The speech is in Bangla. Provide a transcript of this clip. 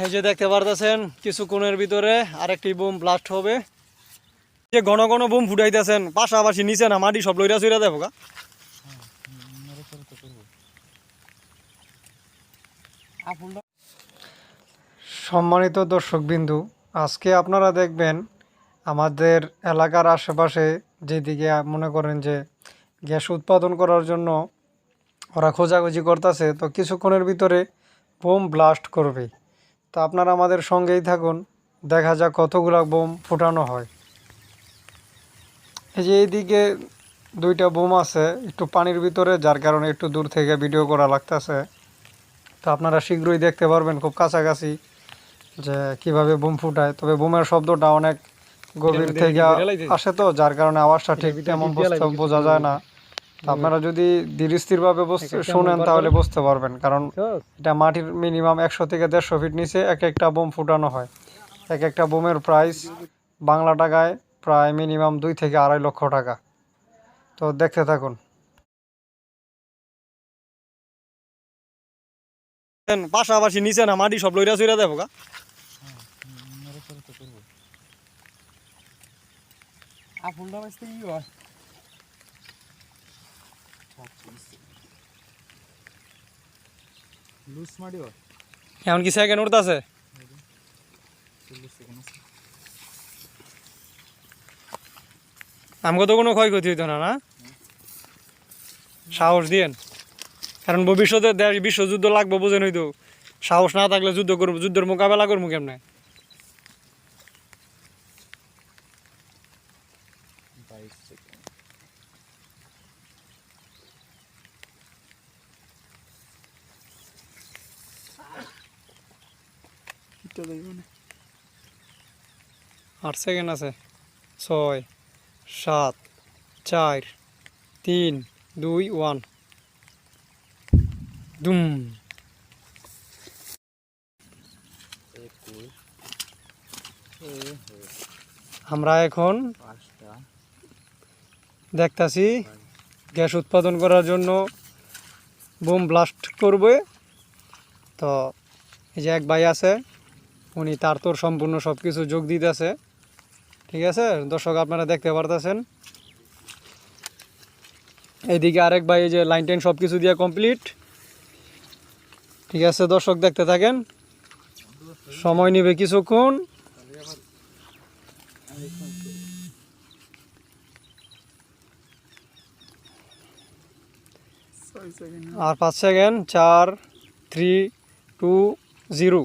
এই যে দেখতে পারতেছেন কিছুক্ষণের ভিতরে আরেকটি বোম ব্লাস্ট হবে। যে ঘন ঘন বোম ফুটাইতেছেন পাশাপাশি নিচে না মাটি সব লইরা চইরা দেবো গা। সম্মানিত দর্শকবিন্দু, আজকে আপনারা দেখবেন আমাদের এলাকার আশেপাশে যেদিকে মনে করেন যে গ্যাস উৎপাদন করার জন্য ওরা খোঁজাখুঁজি করতেছে, তো কিছুক্ষণের ভিতরে বোম ব্লাস্ট করবে। তো আপনারা আমাদের সঙ্গেই থাকুন, দেখা যাক কতগুলো বোম ফুটানো হয়। এই যে এইদিকে দুইটা বোম আছে একটু পানির ভিতরে, যার কারণে একটু দূর থেকে ভিডিও করা লাগতেছে। তো আপনারা শীঘ্রই দেখতে পারবেন খুব কাছাকাছি যে কিভাবে বোম ফুটায়। তবে বোমের শব্দটা অনেক গভীর থেকে আসে, তো যার কারণে আওয়াজটা ঠিক তেমন বোঝা যায় না। আপনারা যদি ধীর স্থিরভাবে শুনেন তাহলে বুঝতে পারবেন, কারণ এটা মাটির মিনিমাম 100 থেকে 150 ফিট নিচে এক একটা বোম ফুটানো হয়। এক একটা বোমের প্রাইস বাংলা টাকায় প্রায় মিনিমাম 2 থেকে 2.5 লক্ষ টাকা। তো দেখতে থাকুন। পাশাপাশি নিচে না মাটি সব লইরা চইরা দেবো গা। এখন কি সেকেন্ড উঠতেছে? আমাকে তো কোনো ক্ষয়ক্ষতি হইতো না, না? সাহস দিয়েন, কারণ ভবিষ্যতে দেশ বিশ্বযুদ্ধ লাগবে, বুঝেন হইতো। সাহস না থাকলে যুদ্ধ করবো, যুদ্ধের মোকাবেলা করবো কেমনে? আট সেকেন্ড আছে। 6, 7, 4, 3, 2, 1 দুম। আমরা এখন দেখতাছি গ্যাস উৎপাদন করার জন্য বোম ব্লাস্ট করবে। তো এই যে এক ভাই আছে, উনি তার তোর সম্পূর্ণ সব কিছু যোগ দিতেছে। ঠিক আছে দর্শক, আপনারা দেখতে পারতেছেন। এইদিকে আরেক ভাই এই যে লাইন টাইন সব কিছু দিয়ে কমপ্লিট। ঠিক আছে দর্শক, দেখতে থাকেন, সময় নেবে কিছুক্ষণ। আর 5 সেকেন্ড, 4, 3, 2, 0।